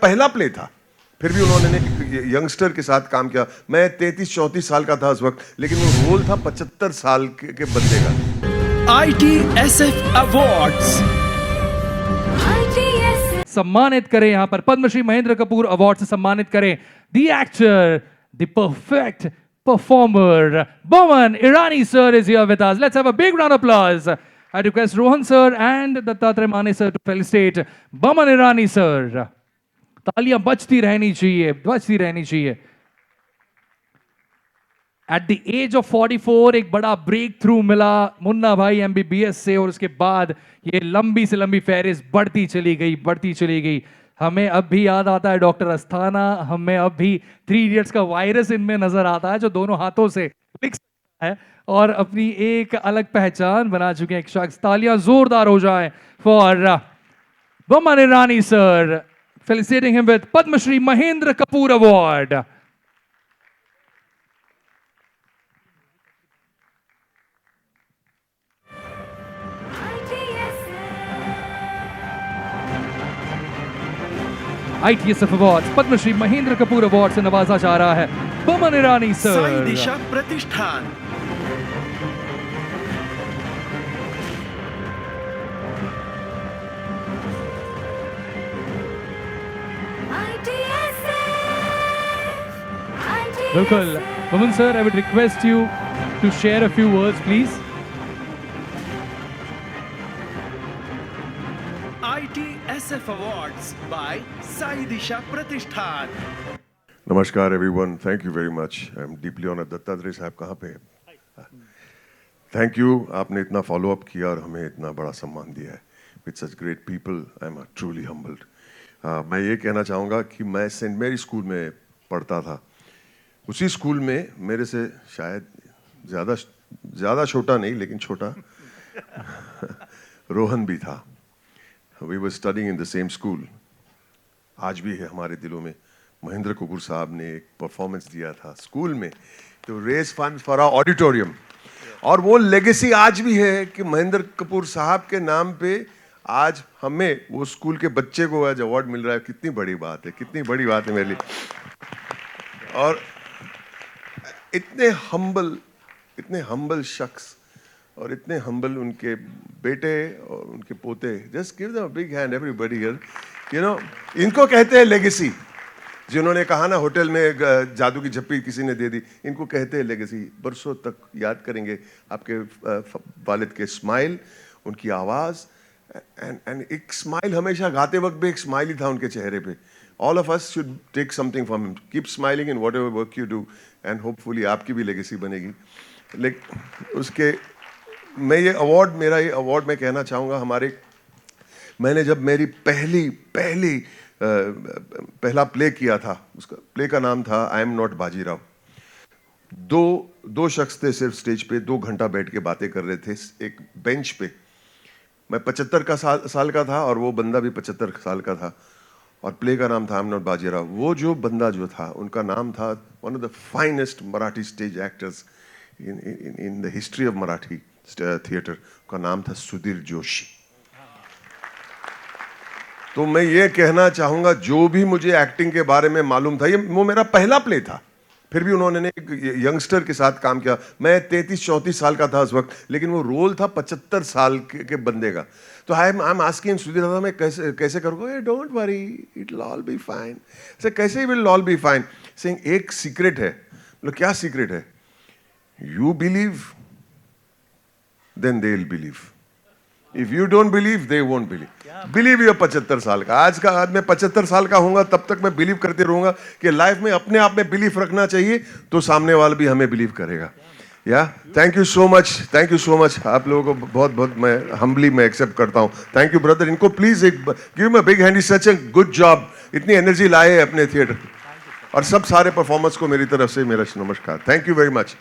पहला प्ले था, फिर भी उन्होंने एक यंगस्टर के साथ काम किया। मैं 33-34 साल का था उस वक्त, लेकिन वो रोल था 75 साल के बंदे का। ITSF अवार्ड्स सम्मानित करें यहाँ पर पद्मश्री महेंद्र कपूर अवार्ड से सम्मानित करें the actor, the perfect performer, Boman Irani sir is here with us. Let's have a big round of applause. I request Rohan sir and Dattatreya Mane sir to felicitate Boman Irani sir. तालियां बजती रहनी चाहिए, बजती रहनी चाहिए. At the age of 44 एक बड़ा break through मिला मुन्ना भाई MBBS से, और उसके बाद ये लंबी से लंबी फहरिस्त बढ़ती चली गई, बढ़ती चली गई. हमें अब भी याद आता है डॉक्टर अस्थाना, हमें अब भी 3 इडियट्स का वायरस इनमें नजर आता है जो दोनों हाथों से लिख सकता है और अपनी एक अलग पहचान बना चुके हैं एक शख्स. तालियां जोरदार हो जाए for Boman Irani sir, felicitating him with Padma Shri Mahendra Kapoor Award. ITSF Awards, Padma Shri Mahendra Kapoor Award से नवाजा जा रहा है बोमन ईरानी सर. साई दिशा प्रतिष्ठान बिल्कुल. Boman sir, I would request you to share a few words please. ITSF Awards by Sai Disha Pratishthan. नमस्कार everyone, thank you very much. I am deeply honoured. Dattatreya साहब कहाँ पे है? थैंक यू, आपने इतना फॉलो अप किया और हमें इतना बड़ा सम्मान दिया है with such great people. I am truly humbled. मैं ये कहना चाहूँगा कि मैं सेंट मेरी स्कूल में पढ़ता था. उसी स्कूल में मेरे से शायद ज़्यादा छोटा नहीं लेकिन छोटा रोहन भी था. We were studying in the same school. आज भी है हमारे दिलों में. महेंद्र कपूर साहब ने एक परफॉर्मेंस दिया था स्कूल में तो raise fund for our auditorium, और वो लेगेसी आज भी है कि महेंद्र कपूर साहब के नाम पे आज हमें वो स्कूल के बच्चे को आज अवार्ड मिल रहा है. कितनी बड़ी बात है, कितनी बड़ी बात है मेरे लिए. और इतने हम्बल शख्स और इतने हम्बल उनके बेटे और उनके पोते. Just give them a big hand everybody here. You know, इनको कहते हैं लेगेसी. जिन्होंने कहा ना होटल में जादू की झप्पी किसी ने दे दी, इनको कहते हैं लेगेसी. बरसों तक याद करेंगे आपके वालिद के स्माइल, उनकी आवाज़. एंड एक स्माइल, हमेशा गाते वक्त भी एक स्माइल ही था उनके चेहरे पे. All of us should take something from him. Keep smiling in whatever work you do, and hopefully आपकी भी लेगेसी बनेगी. लेकिन उसके मेरा ये अवार्ड मैं कहना चाहूँगा मैंने जब मेरी पहला प्ले किया था, उसका प्ले का नाम था आई एम नॉट बाजीराव. दो शख्स थे सिर्फ स्टेज पे, 2 घंटा बैठ के बातें कर रहे थे एक बेंच पे. मैं 75 साल का था और वो बंदा भी 75 साल का था, और प्ले का नाम था आई एम नॉट बाजीराव. वो जो बंदा जो था उनका नाम था one of the finest Marathi stage actors in the history of Marathi theatre. का नाम था सुधीर जोशी. तो मैं ये कहना चाहूँगा, जो भी मुझे एक्टिंग के बारे में मालूम था, वो मेरा पहला प्ले था, फिर भी उन्होंने एक यंगस्टर के साथ काम किया. मैं 33-34 साल का था उस वक्त, लेकिन वो रोल था 75 साल के बंदे का. तो आई एम आस्किंग सुधीर दादा, मैं कैसे करूँगा? Don't worry, it will all be fine. Sir कैसे will all be fine? Saying एक सीक्रेट है. मतलब क्या सीक्रेट है? You believe then they will believe. If you don't believe they won't believe. Believe ये 75 साल का. आज मैं 75 साल का होऊंगा तब तक मैं बिलीव करते रहूंगा कि लाइफ में अपने आप में बिलीव रखना चाहिए, तो सामने वाला भी हमें बिलीव करेगा. या थैंक यू सो मच. आप लोगों को बहुत मैं हम्बली मैं एक्सेप्ट करता हूं. Thank you brother. इनको प्लीज एक give me a big hand. Is such a good job. इतनी एनर्जी लाए अपने थिएटर, और सब सारे परफॉर्मेंस को मेरी तरफ से मेरा नमस्कार. Thank you very much.